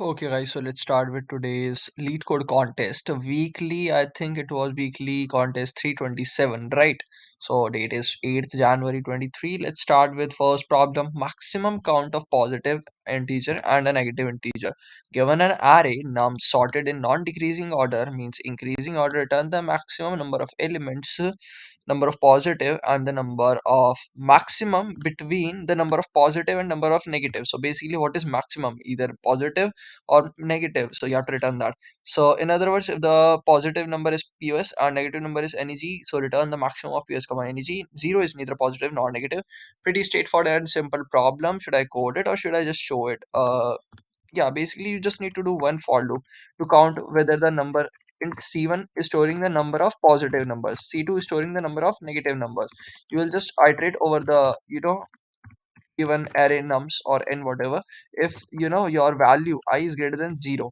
Okay, guys, so let's start with today's lead code contest. Weekly, I think it was weekly contest 327, right? So date is 8th January 23. Let's start with first problem. Maximum count of positive integer and a negative integer. Given an array num sorted in non-decreasing order means increasing order, return the maximum number of elements, number of positive and the number of maximum between the number of positive and number of negative. So basically what is maximum? Either positive or negative, so you have to return that. So in other words, if the positive number is pos and negative number is neg, so return the maximum of pos comma neg. Zero is neither positive nor negative. Pretty straightforward and simple problem. Should I code it or should I just show it? Yeah, basically you just need to do one for loop to count whether the number in c1 is storing the number of positive numbers, c2 is storing the number of negative numbers. You will just iterate over the given array nums or n whatever. If your value I is greater than 0,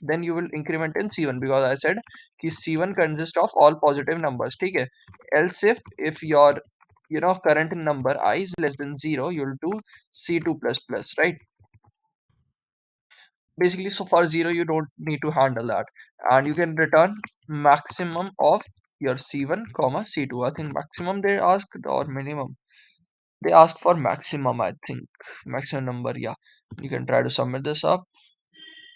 then you will increment in c1, because I said ki c1 consists of all positive numbers. Okay, else if your current number I is less than 0, you'll do c2 plus plus, right? Basically, so for 0 you don't need to handle that, and you can return maximum of your c1 comma c2. I think maximum they asked, or minimum they ask for maximum, I think maximum number. Yeah, you can try to submit this up.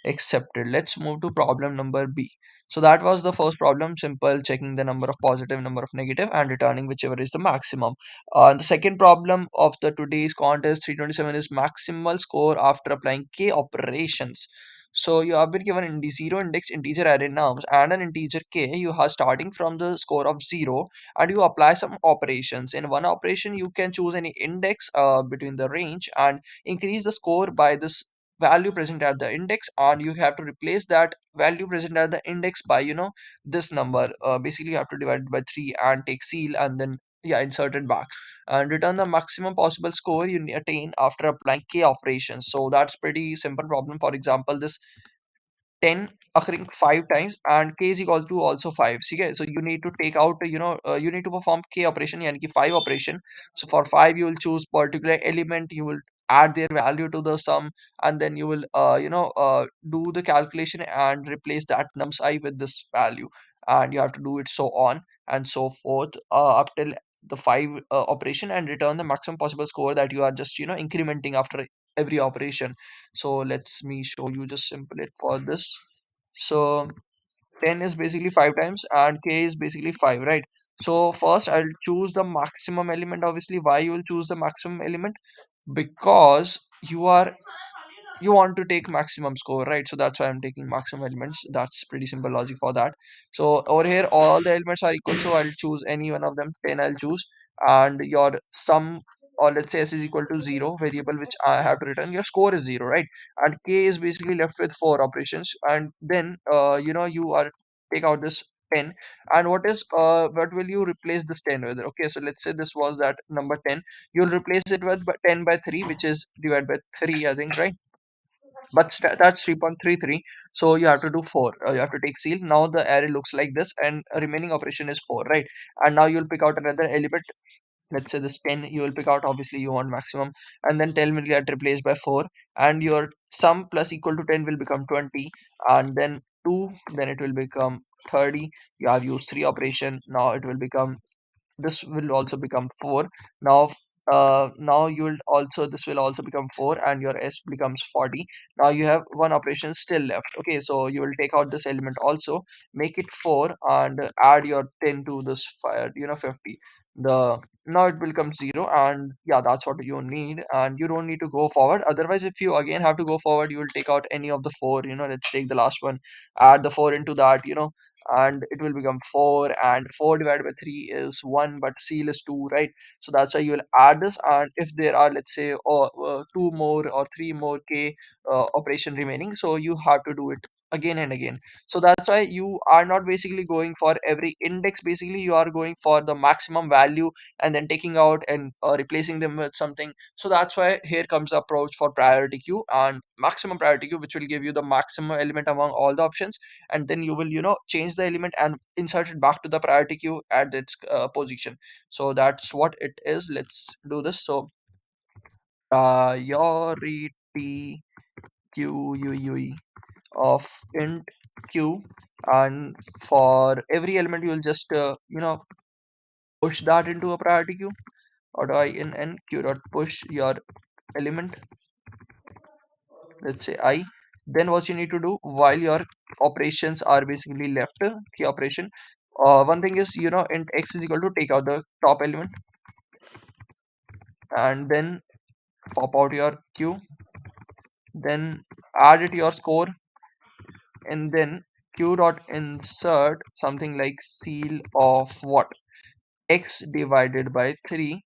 Accepted. Let's move to problem number B. So that was the first problem, simple, checking the number of positive, number of negative, and returning whichever is the maximum. The second problem of the today's contest 327 is maximal score after applying k operations. So you have been given zero index integer array nums and an integer k. You are starting from the score of 0 and you apply some operations. In one operation you can choose any index between the range and increase the score by this value present at the index, and you have to replace that value present at the index by this number. Basically you have to divide it by 3 and take seal and then yeah, insert it back and return the maximum possible score you attain after applying k operations. So that's pretty simple problem. For example, this 10 occurring 5 times and k is equal to also 5. See, okay? So you need to take out you need to perform k operation yani ki 5 operation. So for 5 you will choose particular element, you will add their value to the sum, and then you will do the calculation and replace that nums I with this value, and you have to do it so on and so forth up till the 5 operation, and return the maximum possible score that you are just incrementing after every operation. So let's me show you just simple it for this. So 10 is basically 5 times and k is basically 5, right? So first I'll choose the maximum element. Obviously, why you will choose the maximum element? Because you want to take maximum score, right? So that's why I'm taking maximum elements. That's pretty simple logic for that. So over here all the elements are equal, so I'll choose any one of them. 10 I'll choose, and your sum, or let's say s is equal to 0 variable which I have to return, your score is 0, right? And k is basically left with 4 operations, and then you are take out this 10. And what will you replace this 10 with? Okay, so let's say this was that number 10, you'll replace it with 10 by 3, which is divided by 3, I think, right? But that's 3.33, so you have to do 4. You have to take seal. Now the array looks like this, and remaining operation is 4, right? And now you'll pick out another element. Let's say this 10 you will pick out. Obviously you want maximum, and then 10 will get replaced by 4, and your sum plus equal to 10 will become 20, and then 2, then it will become 30. You have used 3 operation. Now it will become, this will also become 4. Now now you will also, this will also become 4, and your s becomes 40. Now you have one operation still left. Okay, so you will take out this element also, make it 4, and add your 10 to this fire 50. The Now it will become 0, and yeah, that's what you need, and you don't need to go forward. Otherwise, if you again have to go forward, you will take out any of the 4. Let's take the last one, add the 4 into that, and it will become 4, and 4 divided by 3 is 1, but seal is 2, right? So that's why you will add this, and if there are, let's say, 2 more or 3 more k operation remaining, so you have to do it again and again. So that's why you are not basically going for every index. Basically you are going for the maximum value and then taking out and replacing them with something. So that's why here comes the approach for priority queue and maximum priority queue, which will give you the maximum element among all the options, and then you will change the element and insert it back to the priority queue at its position. So that's what it is. Let's do this. So priority queue. of int q, and for every element you will just push that into a priority queue. Or I in n q dot push your element, let's say I. Then what you need to do while your operations are basically left, key operation, one thing is int x is equal to take out the top element, and then pop out your queue, then add it your score, and then q dot insert something like seal of what, x divided by 3,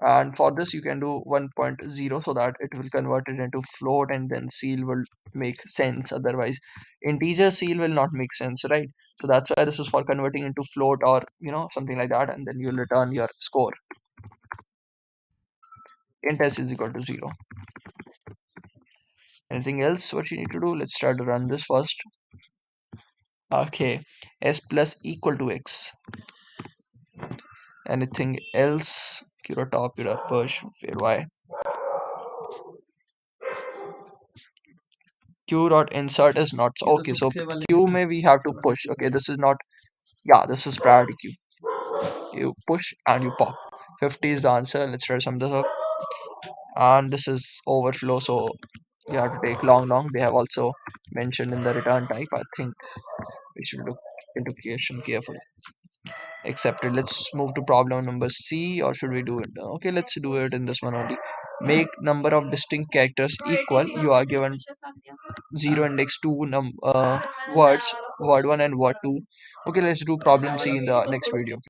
and for this you can do 1.0 so that it will convert it into float, and then seal will make sense. Otherwise integer seal will not make sense, right? So that's why this is for converting into float, or something like that, and then you'll return your score. Int s is equal to 0. Anything else what you need to do? Let's try to run this first. Okay, s plus equal to x. Anything else? Q dot top, q dot push, where y. Q dot insert is not okay, so q may we have to push. Okay, this is not, yeah, this is priority queue. You push and you pop. 50 is the answer. Let's try to sum this up. And this is overflow, so you have to take long. They have also mentioned in the return type. I think we should look into creation carefully. Accepted. Let's move to problem number C, or should we do it? Okay, let's do it in this one only. Make number of distinct characters equal. You are given 0 index 2 words, word 1 and word 2. Okay, let's do problem C in the next video.